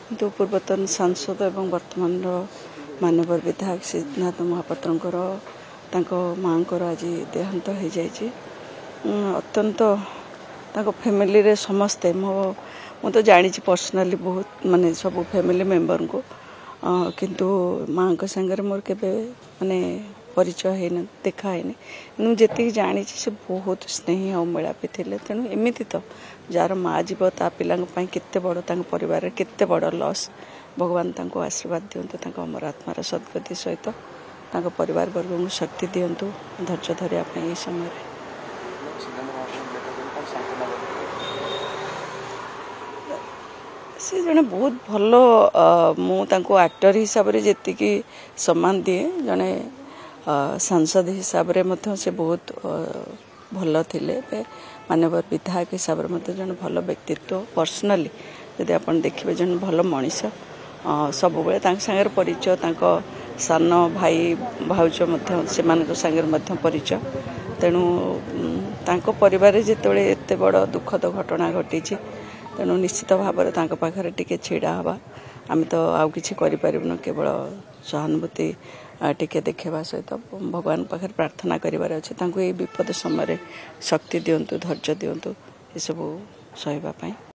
किंतु पूर्वतन सांसद एवं वर्तमान मानवर विधायक सिद्धार्थ महापात्र माँ आज देहांत हो जाए अत्यंत फैमिली रे समस्ते मु तो जानी पर्सनाली बहुत माने सब फैमिली मेंबर को किंतु माँ को संगे मोर के माने परिचय है देखा है जी जानी से बहुत स्नेही और मेलापी थे तेणु एमती तो जार माँ जीव ता पिलांपाई केते बड़ परिवार केते बड़ लॉस भगवान तांको आशीर्वाद दिंतु अमर आत्मार सद्गति सहित परिवार वर्ग को शक्ति दिंतु धैर्य धरिया ये समय सी जड़े बहुत भल मुझे एक्टर हिसाब से जी सम्मान दिए जड़े सांसद हिसाब से से बहुत भल थिले मानवर विधायक हिसाब से जन भल व्यक्तित्व पर्सनाली जदि आप देखिए जन भल मनीष सब सागर परिचय सान भाई भाउज से परिचय तेणु परिवार जिते एत बड़ दुखद घटना घटी तेणु निश्चित भाव में पाखे टिके छिड़ा हवा आम तो आउ कि केवल सहानुभूति टिके देखा सहित भगवान पाखे प्रार्थना करिवार अच्छे विपद समय शक्ति दिंतु धैर्य दिंतु ये सब सहिबा पाई।